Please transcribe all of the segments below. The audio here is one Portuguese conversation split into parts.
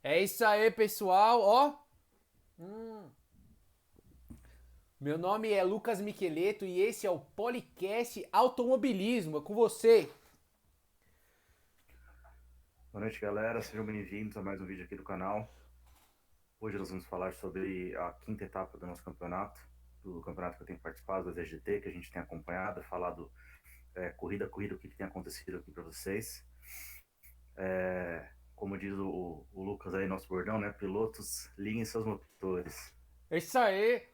É isso aí, pessoal. Ó, meu nome é Lucas Miqueleto e esse é o Policast Automobilismo. É com você. Boa noite, galera. Sejam bem-vindos a mais um vídeo aqui do canal. Hoje nós vamos falar sobre a quinta etapa do nosso campeonato, do campeonato que eu tenho participado, da ZGT, que a gente tem acompanhado, falado corrida a corrida, o que tem acontecido aqui para vocês. Como diz o Lucas aí, nosso bordão, né? Pilotos, liguem seus motores. É isso aí.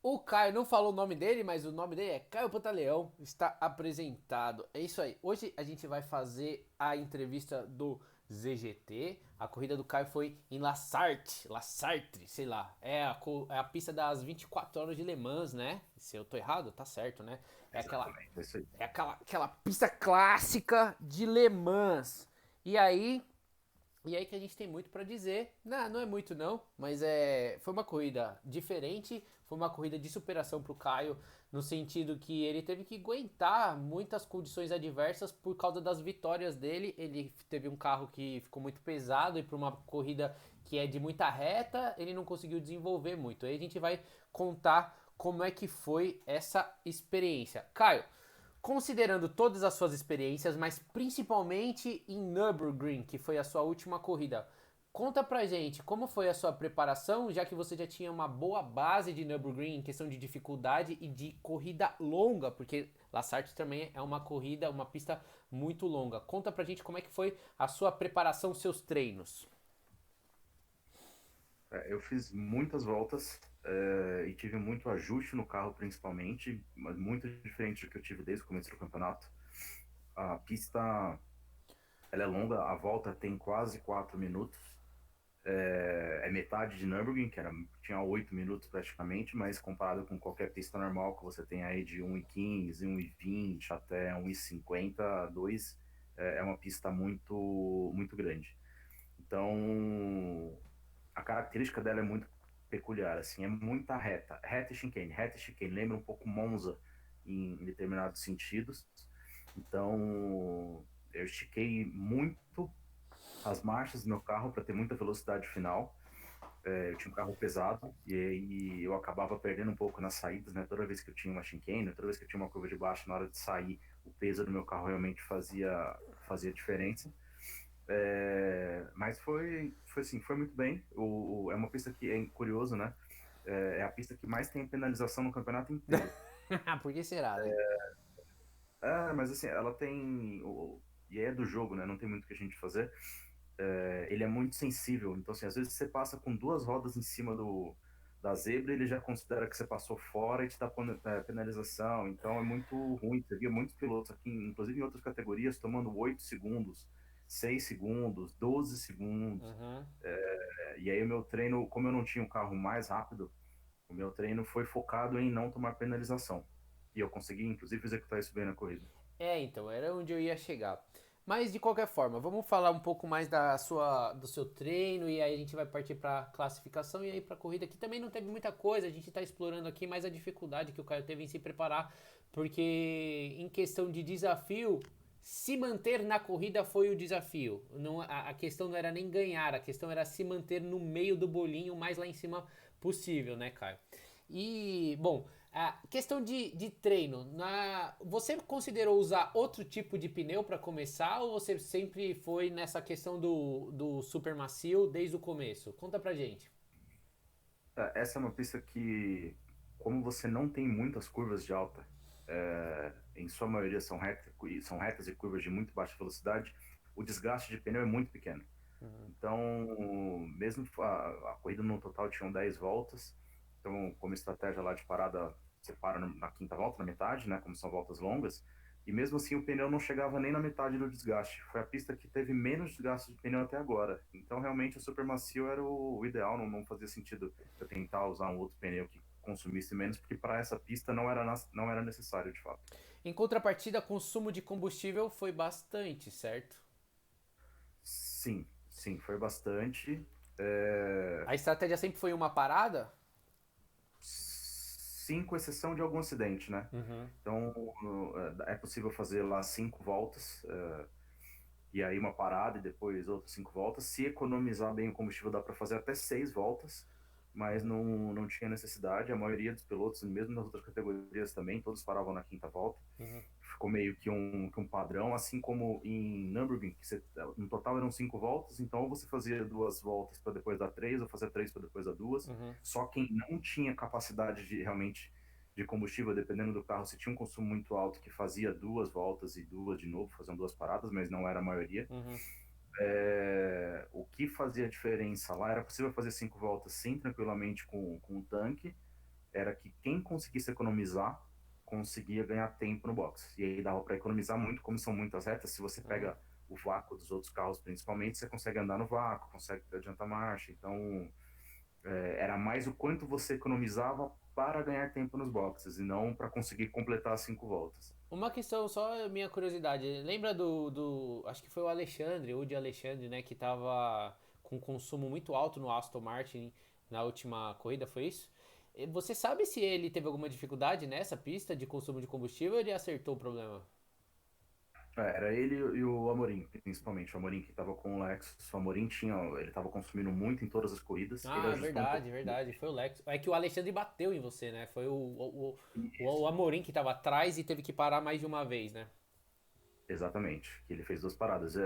O Caio não falou o nome dele, mas o nome dele é Caio Pantaleão. Está apresentado. É isso aí. Hoje a gente vai fazer a entrevista do ZGT. A corrida do Caio foi em La Sarthe, sei lá. É a pista das 24 horas de Le Mans, né? Se eu tô errado, tá certo, né? É aquela Exatamente, é isso aí. É aquela pista clássica de Le Mans. E aí, e aí que a gente tem muito para dizer. Não, não é muito não, mas foi uma corrida diferente, foi uma corrida de superação pro Caio, no sentido que ele teve que aguentar muitas condições adversas por causa das vitórias dele. Ele teve um carro que ficou muito pesado e para uma corrida que é de muita reta, ele não conseguiu desenvolver muito. Aí a gente vai contar como é que foi essa experiência. Caio, considerando todas as suas experiências, mas principalmente em Nürburgring, que foi a sua última corrida, conta pra gente como foi a sua preparação, já que você já tinha uma boa base de Nürburgring em questão de dificuldade e de corrida longa, porque La Sarthe também é uma corrida, uma pista muito longa. Conta pra gente como é que foi a sua preparação, seus treinos. Eu fiz muitas voltas e tive muito ajuste no carro, principalmente, mas muito diferente do que eu tive desde o começo do campeonato. A pista ela é longa, a volta tem quase 4 minutos. É metade de Nürburgring, tinha 8 minutos praticamente, mas comparado com qualquer pista normal que você tem aí de 1,15, 1,20 até 1,50, 2, é uma pista muito grande. Então, a característica dela é muito peculiar, assim, é muita reta, reta e chicane, lembra um pouco Monza em determinados sentidos. Então, eu estiquei muito as marchas do meu carro para ter muita velocidade final. Eu tinha um carro pesado e aí eu acabava perdendo um pouco nas saídas, né? Toda vez que eu tinha uma chicane, toda vez que eu tinha uma curva de baixo, na hora de sair, o peso do meu carro realmente fazia diferença. Mas foi assim, foi muito bem. É uma pista que é curioso, né? É a pista que mais tem penalização no campeonato inteiro. Por que será, né? Mas assim, ela tem. E é do jogo, né? Não tem muito o que a gente fazer. Ele é muito sensível. Então, assim, às vezes você passa com duas rodas em cima da zebra, ele já considera que você passou fora e te dá penalização. Então, é muito ruim. Você via muitos pilotos aqui, inclusive em outras categorias, tomando 8 segundos, 6 segundos, 12 segundos. Uhum. E aí, o meu treino, como eu não tinha um carro mais rápido, o meu treino foi focado em não tomar penalização. E eu consegui, inclusive, executar isso bem na corrida. Então, era onde eu ia chegar. Mas de qualquer forma, vamos falar um pouco mais do seu treino e aí a gente vai partir para classificação e aí para corrida que também não teve muita coisa. A gente está explorando aqui mais a dificuldade que o Caio teve em se preparar, porque em questão de desafio, se manter na corrida foi o desafio. Não, a questão não era nem ganhar, a questão era se manter no meio do bolinho, o mais lá em cima possível, né, Caio? E, bom, a questão de treino, você considerou usar outro tipo de pneu para começar ou você sempre foi nessa questão do super macio desde o começo? Conta pra gente. Essa é uma pista que, como você não tem muitas curvas de alta, em sua maioria são retas e curvas de muito baixa velocidade, o desgaste de pneu é muito pequeno. Então, mesmo a corrida no total tinham 10 voltas, então como estratégia lá de parada, você para na quinta volta, na metade, né, como são voltas longas, e mesmo assim o pneu não chegava nem na metade do desgaste. Foi a pista que teve menos desgaste de pneu até agora. Então realmente o super macio era o ideal, não fazia sentido eu tentar usar um outro pneu que consumisse menos, porque para essa pista não era necessário de fato. Em contrapartida, consumo de combustível foi bastante, certo? Sim, sim, foi bastante. É, A estratégia sempre foi uma parada? Sim, com exceção de algum acidente, né? Uhum. Então, é possível fazer lá 5 voltas, e aí uma parada e depois outras 5 voltas. Se economizar bem o combustível, dá para fazer até 6 voltas, mas não tinha necessidade. A maioria dos pilotos, mesmo nas outras categorias também, todos paravam na quinta volta. Uhum. Ficou meio que um padrão, assim como em Nürburgring, que no total eram 5 voltas, então você fazia 2 voltas para depois dar 3, ou fazia 3 para depois dar 2. Uhum. Só quem não tinha capacidade de realmente de combustível, dependendo do carro, se tinha um consumo muito alto, que fazia 2 voltas e duas de novo, fazendo 2 paradas, mas não era a maioria. Uhum. O que fazia diferença lá era possível fazer 5 voltas sim, tranquilamente com o tanque, era que quem conseguisse economizar conseguia ganhar tempo no box. E aí dava para economizar muito, como são muitas retas, se você Uhum. pega o vácuo dos outros carros principalmente, você consegue andar no vácuo, consegue adiantar marcha. Então, era mais o quanto você economizava para ganhar tempo nos boxes e não para conseguir completar as 5 voltas. Uma questão, só minha curiosidade. Lembra acho que foi o Alexandre, o de Alexandre, né? Que tava com consumo muito alto no Aston Martin na última corrida, foi isso? Você sabe se ele teve alguma dificuldade nessa pista de consumo de combustível ou ele acertou o problema? Era ele e o Amorim, principalmente. O Amorim que estava com o Lexus. O Amorim ele estava consumindo muito em todas as corridas. Ele Ah, ajustou um pouco. verdade, verdade. Foi o Lex. É que o Alexandre bateu em você, né? Foi o Isso. Amorim que tava atrás e teve que parar mais de uma vez, né? Exatamente, que ele fez 2 paradas.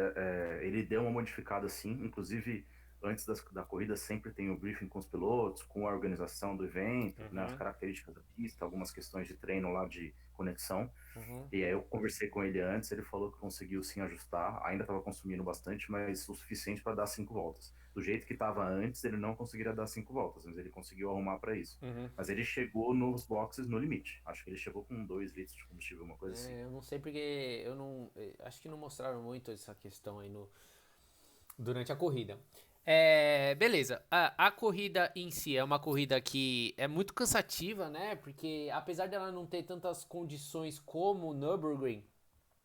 Ele deu uma modificada assim, inclusive antes da corrida sempre tem o briefing com os pilotos, com a organização do evento, né, as Uhum, características da pista, algumas questões de treino lá de conexão. uhum. E aí eu conversei com ele antes, ele falou que conseguiu sim ajustar, ainda estava consumindo bastante, mas o suficiente para dar 5 voltas. Do jeito que estava antes, ele não conseguiria dar 5 voltas, mas ele conseguiu arrumar para isso. Uhum. Mas ele chegou nos boxes no limite. Acho que ele chegou com 2 litros de combustível, uma coisa assim. Eu não sei porque eu não. Acho que não mostraram muito essa questão aí durante a corrida. Beleza. A corrida em si é uma corrida que é muito cansativa, né? Porque apesar dela não ter tantas condições como o Nürburgring,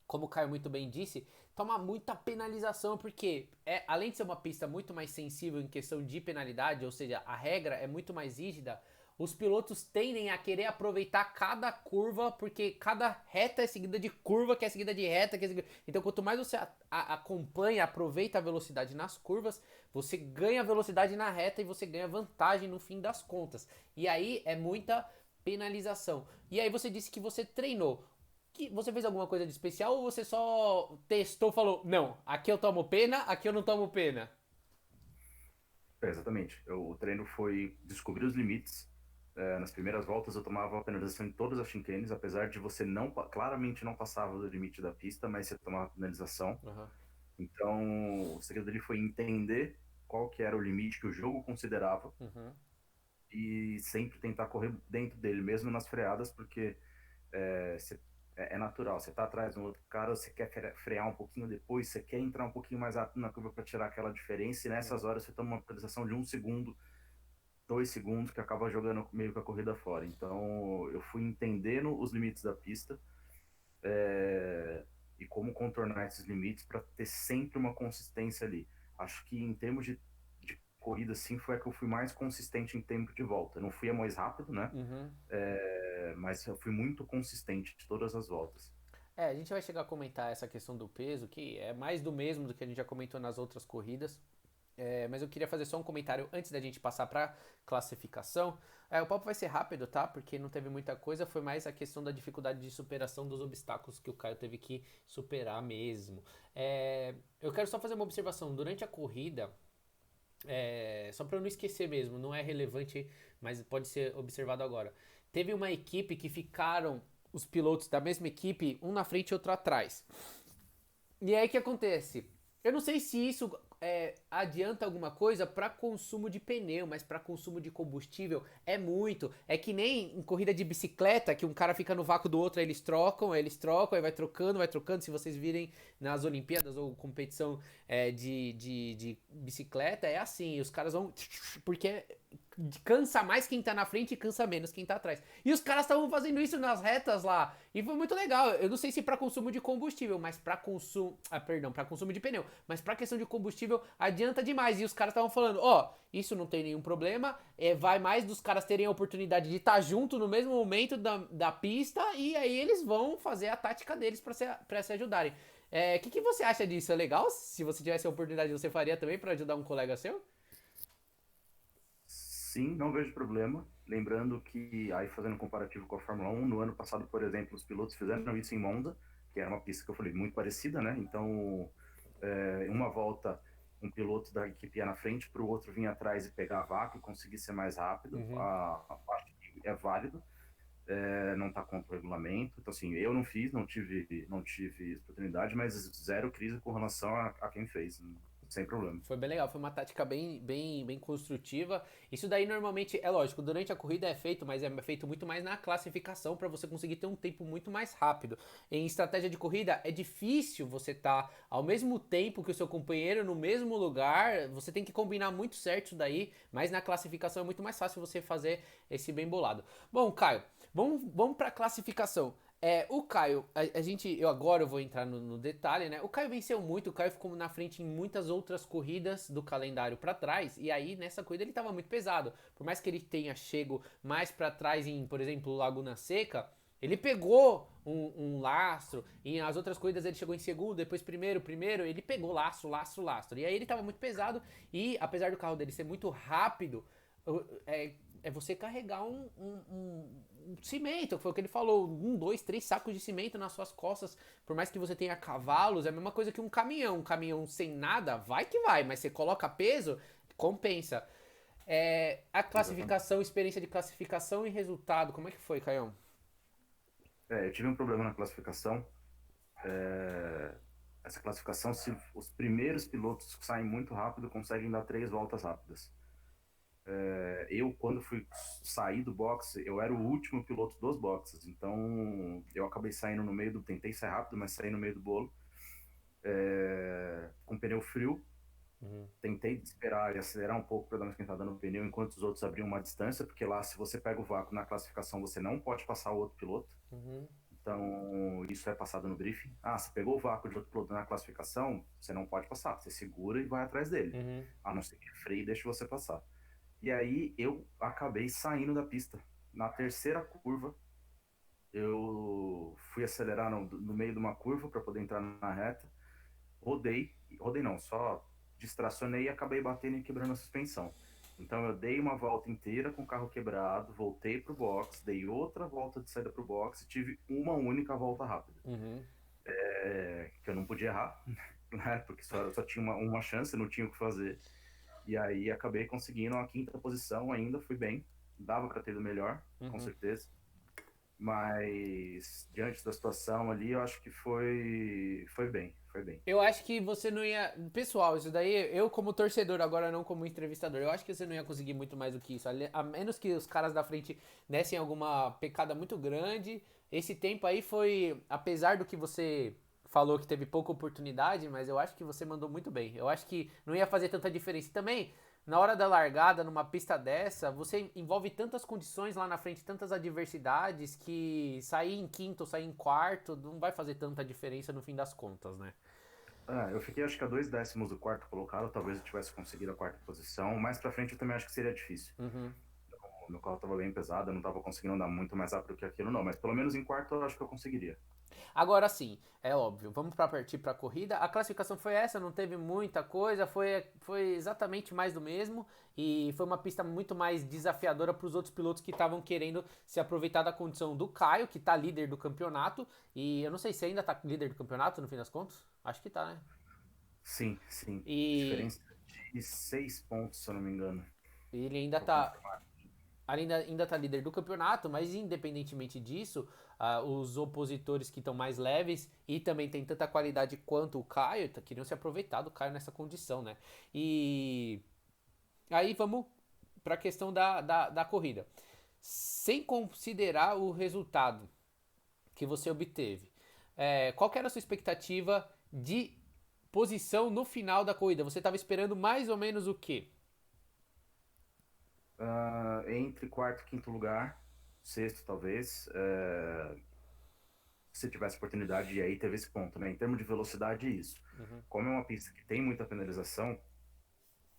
como o Caio muito bem disse, toma muita penalização, porque além de ser uma pista muito mais sensível em questão de penalidade, ou seja, a regra é muito mais rígida, os pilotos tendem a querer aproveitar cada curva, porque cada reta é seguida de curva, que é seguida de reta, que é seguida... Então, quanto mais você acompanha, aproveita a velocidade nas curvas, você ganha velocidade na reta e você ganha vantagem no fim das contas. E aí é muita penalização. E aí você disse que você treinou. Você fez alguma coisa de especial ou você só testou e falou, não, aqui eu tomo pena, aqui eu não tomo pena? Exatamente. O treino foi descobrir os limites. Nas primeiras voltas eu tomava a penalização em todas as chincanes, apesar de você claramente não passava do limite da pista, mas você tomava penalização. Uhum. Então, o segredo dele foi entender qual que era o limite que o jogo considerava Uhum. e sempre tentar correr dentro dele, mesmo nas freadas, porque é, cê- é natural. Você tá atrás de um outro cara, você quer frear um pouquinho depois, você quer entrar um pouquinho mais rápido na curva para tirar aquela diferença, e nessas Uhum. horas você toma uma penalização de 1 segundo, 2 segundos, que acaba jogando meio que a corrida fora. Então, eu fui entendendo os limites da pista e como contornar esses limites para ter sempre uma consistência ali. Acho que em termos de corrida, sim, foi a que eu fui mais consistente em tempo de volta. Eu não fui a mais rápido, né? Uhum. Mas eu fui muito consistente de todas as voltas. A gente vai chegar a comentar essa questão do peso, que é mais do mesmo do que a gente já comentou nas outras corridas. Mas eu queria fazer só um comentário antes da gente passar para classificação. O papo vai ser rápido, tá? Porque não teve muita coisa, foi mais a questão da dificuldade de superação dos obstáculos que o Caio teve que superar mesmo. Eu quero só fazer uma observação. Durante a corrida, só para eu não esquecer mesmo, não é relevante, mas pode ser observado agora. Teve uma equipe que ficaram os pilotos da mesma equipe, um na frente e outro atrás. E aí o que acontece? Eu não sei se isso adianta alguma coisa para consumo de pneu, mas para consumo de combustível é muito. É que nem em corrida de bicicleta, que um cara fica no vácuo do outro, aí eles trocam, aí vai trocando, vai trocando. Se vocês virem nas Olimpíadas ou competição de bicicleta, é assim, os caras vão. Porque cansa mais quem tá na frente e cansa menos quem tá atrás. E os caras estavam fazendo isso nas retas lá. E foi muito legal. Eu não sei se para consumo de combustível, mas para consumo. Perdão, para consumo de pneu. Mas para questão de combustível, adianta demais. E os caras estavam falando: isso não tem nenhum problema. Vai mais dos caras terem a oportunidade de estar junto no mesmo momento da pista. E aí eles vão fazer a tática deles para se ajudarem. O que você acha disso? É legal? Se você tivesse a oportunidade, você faria também para ajudar um colega seu? Sim, não vejo problema. Lembrando que, aí fazendo um comparativo com a Fórmula 1, no ano passado, por exemplo, os pilotos fizeram isso em Monza, que era uma pista que eu falei muito parecida, né? Então, em uma volta, um piloto da equipe ia na frente, para o outro vir atrás e pegar a vaca e conseguir ser mais rápido. Uhum. Acho que é válido, não está contra o regulamento. Então, assim, eu não fiz, não tive oportunidade, mas zero crise com relação a quem fez, sem problema. Foi bem legal, foi uma tática bem construtiva. Isso daí normalmente é lógico, durante a corrida é feito, mas é feito muito mais na classificação para você conseguir ter um tempo muito mais rápido. Em estratégia de corrida é difícil você estar ao mesmo tempo que o seu companheiro no mesmo lugar, você tem que combinar muito certo isso daí, mas na classificação é muito mais fácil você fazer esse bem bolado. Bom, Caio, vamos para a classificação. O Caio, eu agora eu vou entrar no detalhe, né? O Caio venceu muito, o Caio ficou na frente em muitas outras corridas do calendário para trás, e aí nessa corrida ele tava muito pesado. Por mais que ele tenha chego mais para trás em, por exemplo, Laguna Seca, ele pegou um lastro, e as outras corridas ele chegou em segundo, depois primeiro, ele pegou lastro. E aí ele tava muito pesado, e apesar do carro dele ser muito rápido, é você carregar um cimento, foi o que ele falou, 2, 3 sacos de cimento nas suas costas, por mais que você tenha cavalos, é a mesma coisa que um caminhão sem nada, vai que vai, mas você coloca peso, compensa. A Exatamente. classificação, experiência de classificação e resultado, como é que foi, Caião? Eu tive um problema na classificação. É, essa classificação, se os primeiros pilotos que saem muito rápido conseguem dar 3 voltas rápidas. Eu, quando fui sair do boxe, eu era o último piloto dos boxes, então eu acabei saindo no meio do. Tentei sair rápido, mas saí no meio do bolo, com pneu frio. Uhum, Tentei esperar e acelerar um pouco para dar uma esquentada no pneu enquanto os outros abriam uma distância, porque lá, se você pega o vácuo na classificação, você não pode passar o outro piloto. uhum, Então, isso é passado no briefing. Você pegou o vácuo de outro piloto na classificação, você não pode passar. Você segura e vai atrás dele. uhum, A não ser que freie e deixe você passar. E aí, eu acabei saindo da pista. Na terceira curva, eu fui acelerar no meio de uma curva para poder entrar na reta. Rodei não, só distracionei e acabei batendo e quebrando a suspensão. Então eu dei uma volta inteira com o carro quebrado, voltei pro box, dei outra volta de saída pro box e tive uma única volta rápida. uhum. Que eu não podia errar, né? Porque só tinha uma chance, não tinha o que fazer. E aí acabei conseguindo a quinta posição ainda, fui bem. Dava para ter ido melhor, com Uhum. certeza. Mas diante da situação ali, eu acho que foi bem, foi bem. Eu acho que você não ia. Pessoal, isso daí, eu como torcedor, agora não como entrevistador, eu acho que você não ia conseguir muito mais do que isso. A menos que os caras da frente dessem alguma pecada muito grande. Esse tempo aí foi. Apesar do que você falou que teve pouca oportunidade, mas eu acho que você mandou muito bem. Eu acho que não ia fazer tanta diferença. E também, na hora da largada, numa pista dessa, você envolve tantas condições lá na frente, tantas adversidades, que sair em quinto, sair em quarto, não vai fazer tanta diferença no fim das contas, né? Eu fiquei acho que a 2 décimos do quarto colocado, talvez eu tivesse conseguido a quarta posição. Mais pra frente eu também acho que seria difícil. Uhum. O meu carro tava bem pesado, eu não tava conseguindo andar muito mais rápido que aquilo, não. Mas pelo menos em quarto eu acho que eu conseguiria. Agora sim, é óbvio, vamos para partir para a corrida. A classificação foi essa, não teve muita coisa, foi exatamente mais do mesmo e foi uma pista muito mais desafiadora para os outros pilotos que estavam querendo se aproveitar da condição do Caio, que tá líder do campeonato. E eu não sei se ainda tá líder do campeonato no fim das contas. Acho que tá, né? Sim, sim. E Diferença de 6 pontos, se eu não me engano. ele ainda Vou tá confirmar. ainda tá líder do campeonato, mas independentemente disso, os opositores que estão mais leves e também tem tanta qualidade quanto o Caio, queriam se aproveitar do Caio nessa condição, né? E aí vamos para a questão da corrida. Sem considerar o resultado que você obteve, qual que era a sua expectativa de posição no final da corrida? Você estava esperando mais ou menos o quê? Entre quarto e quinto lugar, sexto talvez, se tivesse oportunidade, e aí teve esse ponto, né? Em termos de velocidade, isso. Uhum, Como é uma pista que tem muita penalização,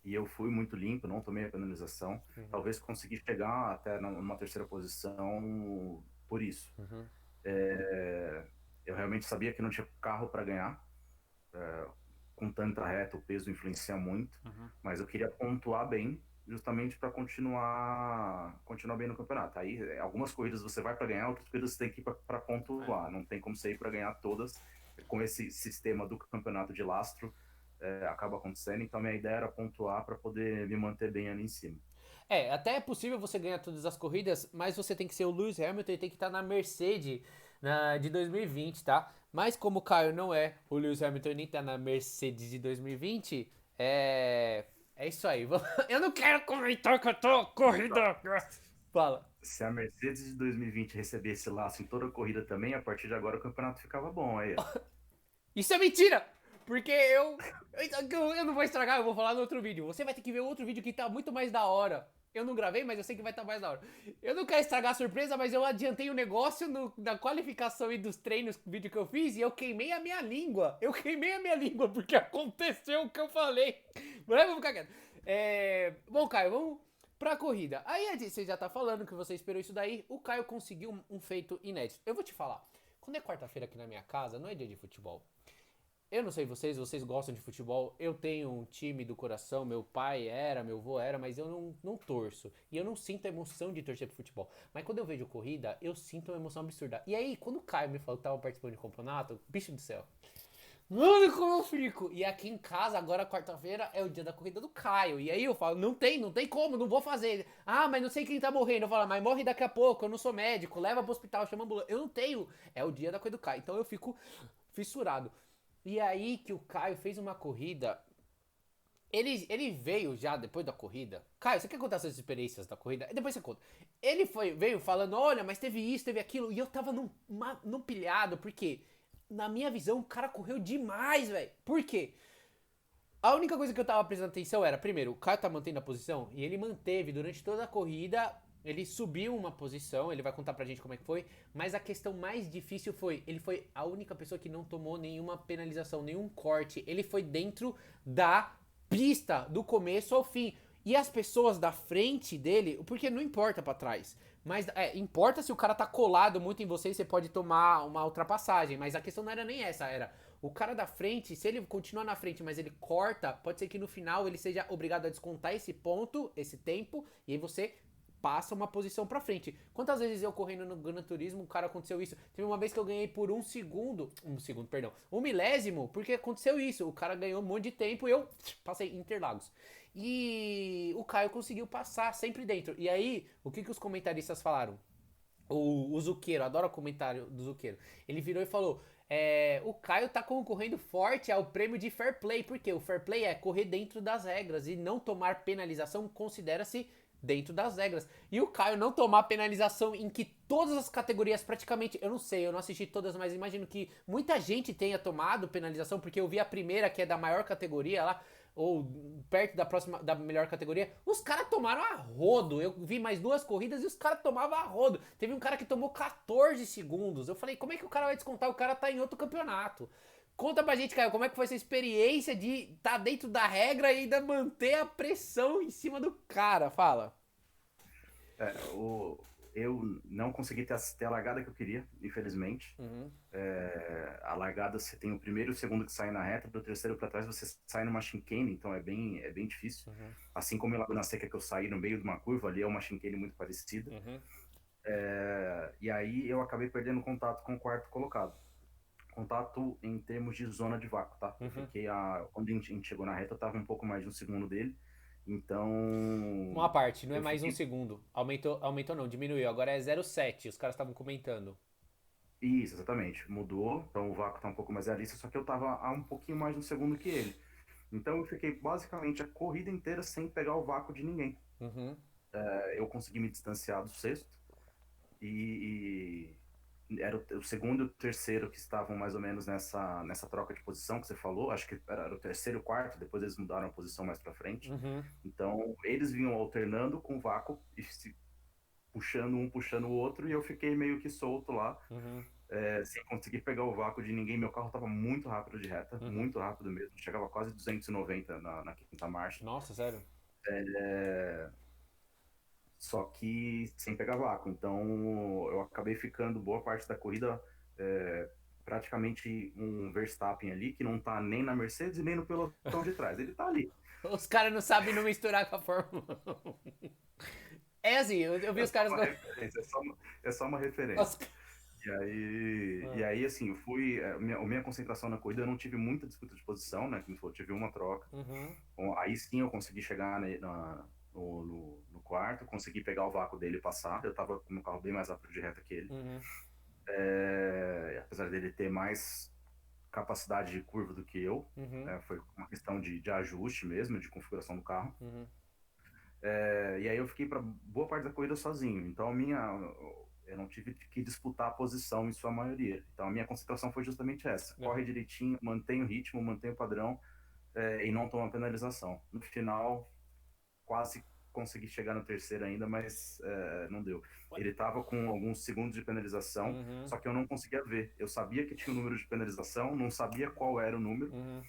e eu fui muito limpo, não tomei a penalização, uhum, talvez consegui chegar até numa terceira posição por isso. uhum, Eu realmente sabia que não tinha carro para ganhar, com tanta reta, o peso influencia muito, Uhum. mas eu queria pontuar bem, justamente para continuar bem no campeonato. Aí, algumas corridas você vai para ganhar, outras corridas você tem que ir para É. pontuar. Não tem como você ir para ganhar todas. Com esse sistema do campeonato de lastro, acaba acontecendo. Então, minha ideia era pontuar para poder me manter bem ali em cima. Até é possível você ganhar todas as corridas, mas você tem que ser o Lewis Hamilton e tem que estar na Mercedes de 2020, tá? Mas como o Caio não é o Lewis Hamilton e nem tá na Mercedes de 2020, é isso aí. Eu não quero comentar que eu tô corrida. Fala. Se a Mercedes de 2020 recebesse laço em toda a corrida também, a partir de agora o campeonato ficava bom aí. Isso é mentira! Porque eu não vou estragar, eu vou falar no outro vídeo. Você vai ter que ver outro vídeo que tá muito mais da hora. Eu não gravei, mas eu sei que vai estar mais da hora. Eu não quero estragar a surpresa, mas eu adiantei o negócio na qualificação e dos treinos, vídeo que eu fiz, e eu queimei a minha língua. Eu queimei a minha língua, porque aconteceu o que eu falei. Mas vamos ficar quieto. Bom, Caio, vamos pra corrida. Aí você já tá falando que você esperou isso daí. O Caio conseguiu um feito inédito. Eu vou te falar. Quando é quarta-feira aqui na minha casa, não é dia de futebol. Eu não sei vocês gostam de futebol. Eu tenho um time do coração, meu pai era, meu avô era, mas eu não torço. E eu não sinto a emoção de torcer pro futebol. Mas quando eu vejo corrida, eu sinto uma emoção absurda. E aí, quando o Caio me falou que tava participando de campeonato, bicho do céu. Mano, como eu fico! E aqui em casa, agora quarta-feira, é o dia da corrida do Caio. E aí eu falo, não tem como, não vou fazer. Ah, mas não sei quem tá morrendo. Eu falo, mas morre daqui a pouco, eu não sou médico, leva pro hospital, chama a ambulância. Eu não tenho. É o dia da corrida do Caio. Então eu fico fissurado. E aí que o Caio fez uma corrida. Ele veio já depois da corrida. Caio, você quer contar suas experiências da corrida? Depois você conta. Veio falando: olha, mas teve isso, teve aquilo. E eu tava num pilhado, porque na minha visão o cara correu demais, velho. Por quê? A única coisa que eu tava prestando atenção era, primeiro, o Caio tá mantendo a posição e ele manteve durante toda a corrida. Ele subiu uma posição, ele vai contar pra gente como é que foi, mas a questão mais difícil foi, ele foi a única pessoa que não tomou nenhuma penalização, nenhum corte. Ele foi dentro da pista, do começo ao fim. E as pessoas da frente dele, porque não importa pra trás, mas importa se o cara tá colado muito em você e você pode tomar uma ultrapassagem, mas a questão não era nem essa, era o cara da frente, se ele continuar na frente, mas ele corta, pode ser que no final ele seja obrigado a descontar esse ponto, esse tempo, e aí você passa uma posição pra frente. Quantas vezes eu correndo no Gran Turismo, o cara aconteceu isso? Teve uma vez que eu ganhei por perdão, um milésimo, porque aconteceu isso. O cara ganhou um monte de tempo e eu passei Interlagos. E o Caio conseguiu passar sempre dentro. E aí, o que os comentaristas falaram? O Zuqueiro, adoro o comentário do Zuqueiro. Ele virou e falou: o Caio tá concorrendo forte ao prêmio de fair play, porque o fair play é correr dentro das regras e não tomar penalização considera-se dentro das regras. E o Caio não tomar penalização em que todas as categorias, praticamente, eu não sei, eu não assisti todas, mas imagino que muita gente tenha tomado penalização, porque eu vi a primeira, que é da maior categoria lá, ou perto da próxima, da melhor categoria, os caras tomaram a rodo. Eu vi mais duas corridas e os caras tomavam a rodo. Teve um cara que tomou 14 segundos. Eu falei, como é que o cara vai descontar? O cara tá em outro campeonato. Conta pra gente, Caio, como é que foi essa experiência de estar tá dentro da regra e ainda manter a pressão em cima do cara? Fala. Eu não consegui ter a largada que eu queria, infelizmente. Uhum. A largada você tem o primeiro e o segundo que saem na reta, do terceiro para trás você sai numa chicane, então é bem difícil. Uhum. Assim como em Laguna Seca que eu saí no meio de uma curva, ali é uma chicane muito parecida. Uhum. E aí eu acabei perdendo contato com o quarto colocado. Contato em termos de zona de vácuo, tá? Eu Uhum. fiquei quando a gente chegou na reta, eu tava um pouco mais de um segundo dele. Então, Uma parte, não é eu mais um fiquei. segundo. Aumentou não, diminuiu. Agora é 0,7. Os caras estavam comentando. Isso, exatamente. Mudou, então o vácuo tá um pouco mais realista, só que eu tava a um pouquinho mais de um segundo que ele. Então eu fiquei basicamente a corrida inteira sem pegar o vácuo de ninguém. Uhum. Eu consegui me distanciar do sexto e era o segundo e o terceiro que estavam mais ou menos nessa troca de posição que você falou. Acho que era o terceiro e o quarto, depois eles mudaram a posição mais para frente. Uhum. Então eles vinham alternando com o vácuo e se puxando o outro, e eu fiquei meio que solto lá, Uhum. sem conseguir pegar o vácuo de ninguém. Meu carro estava muito rápido de reta, Uhum. muito rápido mesmo, chegava quase 290 na quinta marcha. Nossa, sério? Só que sem pegar vácuo. Então eu acabei ficando boa parte da corrida praticamente um Verstappen ali que não tá nem na Mercedes e nem no pelotão de trás. Ele tá ali. Os caras não sabem não misturar com a Fórmula 1. É assim, eu vi É os só caras. uma referência, é só uma referência. Os... E Ah, aí, assim, eu fui. A minha concentração na corrida, eu não tive muita disputa de posição, né? Como falou, tive uma troca. uhum, Bom, aí sim eu consegui chegar no quarto, consegui pegar o vácuo dele e passar. Eu tava com o meu carro bem mais rápido de reta que ele. uhum, Apesar dele ter mais capacidade de curva do que eu, uhum, foi uma questão de ajuste mesmo, de configuração do carro. uhum. E aí eu fiquei para boa parte da corrida sozinho. Então eu não tive que disputar a posição em sua maioria. Então a minha concentração foi justamente essa: corre Uhum. direitinho, mantém o ritmo, mantém o padrão, e não toma penalização. No final, quase consegui chegar no terceiro ainda, mas não deu. Ele estava com alguns segundos de penalização, Uhum, só que eu não conseguia ver. Eu sabia que tinha o número de penalização, não sabia qual era o número. uhum.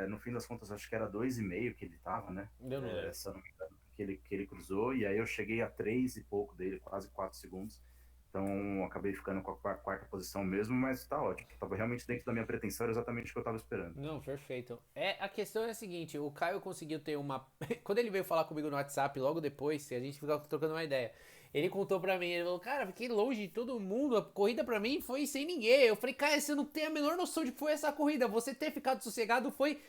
No fim das contas, acho que era 2,5 que ele estava, né? Eu não lembro. Se eu não me engano, que ele cruzou, e aí eu cheguei a 3 e pouco dele, quase 4 segundos. Então, acabei ficando com a quarta posição mesmo, mas tá ótimo. Tava realmente dentro da minha pretensão, era exatamente o que eu tava esperando. Não, perfeito. A questão é a seguinte, o Caio conseguiu ter uma. Quando ele veio falar comigo no WhatsApp, logo depois, a gente ficava trocando uma ideia. Ele contou pra mim, ele falou, cara, fiquei longe de todo mundo, a corrida pra mim foi sem ninguém. Eu falei, cara, você não tem a menor noção de que foi essa corrida. Você ter ficado sossegado foi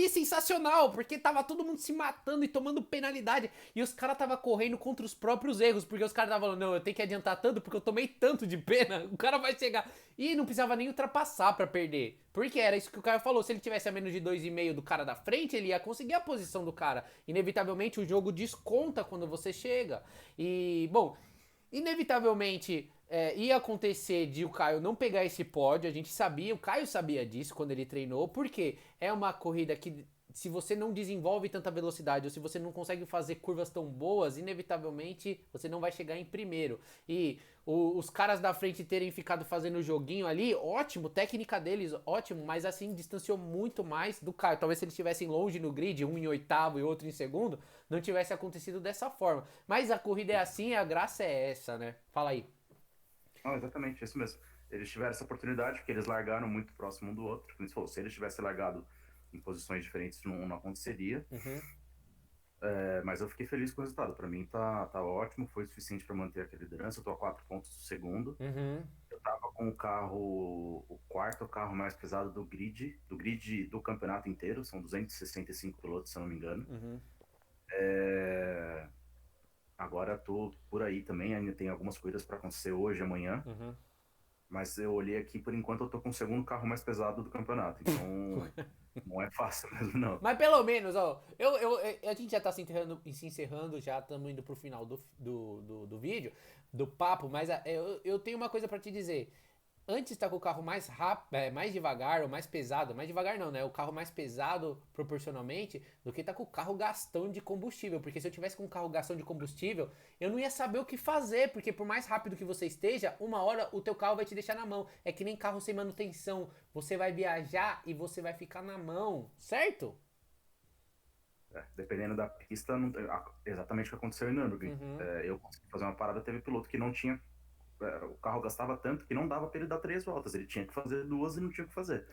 sensacional, porque tava todo mundo se matando e tomando penalidade. E os caras tava correndo contra os próprios erros, porque os caras estavam falando, não, eu tenho que adiantar tanto porque eu tomei tanto de pena. O cara vai chegar. E não precisava nem ultrapassar pra perder. Porque era isso que o cara falou. Se ele tivesse a menos de 2,5 do cara da frente, ele ia conseguir a posição do cara. Inevitavelmente o jogo desconta quando você chega. E, bom, inevitavelmente ia acontecer de o Caio não pegar esse pódio. A gente sabia, o Caio sabia disso quando ele treinou, porque é uma corrida que, se você não desenvolve tanta velocidade ou se você não consegue fazer curvas tão boas, inevitavelmente você não vai chegar em primeiro. E os caras da frente terem ficado fazendo o joguinho ali, ótimo, técnica deles, ótimo, mas assim, distanciou muito mais do Caio. Talvez se eles estivessem longe no grid, um em oitavo e outro em segundo, não tivesse acontecido dessa forma. Mas a corrida é assim, a graça é essa, né? Fala aí. Não, exatamente, isso mesmo. Eles tiveram essa oportunidade porque eles largaram muito próximo um do outro. Como você falou, se eles tivessem largado em posições diferentes, não aconteceria. Uhum, Mas eu fiquei feliz com o resultado. Para mim tá ótimo, foi suficiente para manter aquela liderança. Eu tô a 4 pontos do segundo. uhum, Eu tava com o quarto carro mais pesado do grid do campeonato inteiro. São 265 pilotos, se eu não me engano. uhum, É, Agora tô por aí também. Ainda tem algumas corridas para acontecer hoje, amanhã. uhum. Mas eu olhei aqui, por enquanto eu tô com o segundo carro mais pesado do campeonato. Então não é fácil mesmo, não. Mas pelo menos, ó, a gente já tá se encerrando, já estamos indo pro final do vídeo, do papo, mas eu tenho uma coisa pra te dizer. Antes tá com o carro mais rápido, mais devagar ou mais pesado, mais devagar não, né? O carro mais pesado proporcionalmente do que tá com o carro gastão de combustível. Porque se eu tivesse com um carro gastão de combustível, eu não ia saber o que fazer, porque por mais rápido que você esteja, uma hora o teu carro vai te deixar na mão. É que nem carro sem manutenção. Você vai viajar e você vai ficar na mão, certo? Dependendo da pista, não, exatamente o que aconteceu em Nürburgring. Uhum. Eu consegui fazer uma parada, teve piloto que não tinha. O carro gastava tanto que não dava para ele dar 3 voltas. Ele tinha que fazer duas e não tinha o que fazer.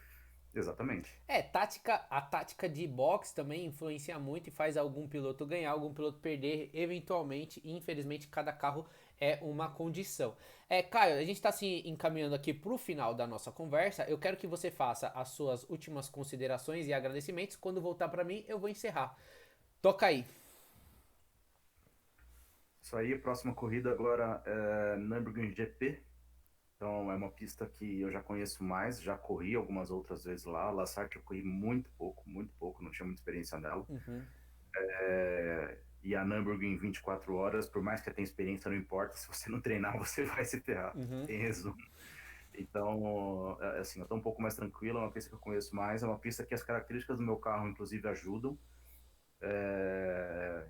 Exatamente. A tática de box também influencia muito e faz algum piloto ganhar, algum piloto perder, eventualmente, e infelizmente cada carro é uma condição. Caio, a gente está se encaminhando aqui para o final da nossa conversa. Eu quero que você faça as suas últimas considerações e agradecimentos. Quando voltar para mim, eu vou encerrar. Toca aí. Isso aí, a próxima corrida agora é Nürburgring GP. Então é uma pista que eu já conheço mais, já corri algumas outras vezes lá. La Sarthe eu corri muito pouco, não tinha muita experiência nela. Uhum, E a Nürburgring em 24 horas, por mais que eu tenha experiência, não importa. Se você não treinar, você vai se ferrar. uhum, Em resumo. Então, assim, eu tô um pouco mais tranquilo, é uma pista que eu conheço mais, é uma pista que as características do meu carro, inclusive, ajudam.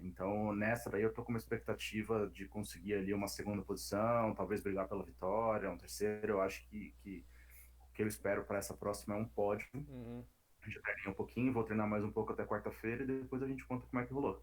Então, nessa daí eu tô com uma expectativa de conseguir ali uma segunda posição, talvez brigar pela vitória, um terceiro. Eu acho que o que eu espero para essa próxima é um pódio. uhum. A gente treinei um pouquinho, vou treinar mais um pouco até quarta-feira e depois a gente conta como é que rolou.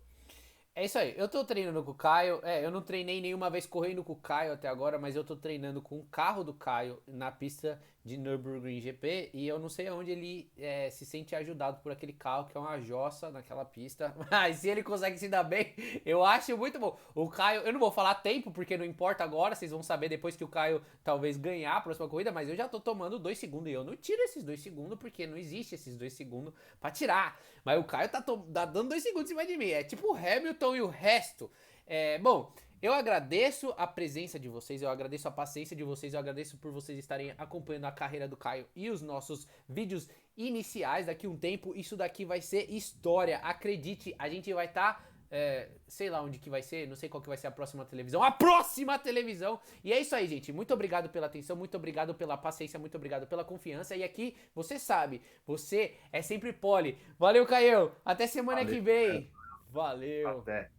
É isso aí, eu tô treinando com o Caio. Eu não treinei nenhuma vez correndo com o Caio até agora, mas eu tô treinando com o carro do Caio na pista de Nürburgring GP e eu não sei onde ele se sente ajudado por aquele carro que é uma jossa naquela pista. Mas se ele consegue se dar bem, eu acho muito bom. O Caio, eu não vou falar tempo porque não importa agora, vocês vão saber depois que o Caio talvez ganhar a próxima corrida, mas eu já tô tomando 2 segundos e eu não tiro esses 2 segundos porque não existe esses 2 segundos pra tirar. Mas o Caio tá dando 2 segundos em cima de mim. É tipo o Hamilton e o resto. Bom, eu agradeço a presença de vocês, eu agradeço a paciência de vocês, eu agradeço por vocês estarem acompanhando a carreira do Caio e os nossos vídeos iniciais. Daqui um tempo, isso daqui vai ser história. Acredite, a gente vai estar. Sei lá onde que vai ser, não sei qual que vai ser a próxima televisão. A próxima televisão! E é isso aí, gente. Muito obrigado pela atenção, muito obrigado pela paciência, muito obrigado pela confiança. E aqui, você sabe, você é sempre pole. Valeu, Caio! Até semana Valeu, que vem! Valeu! até.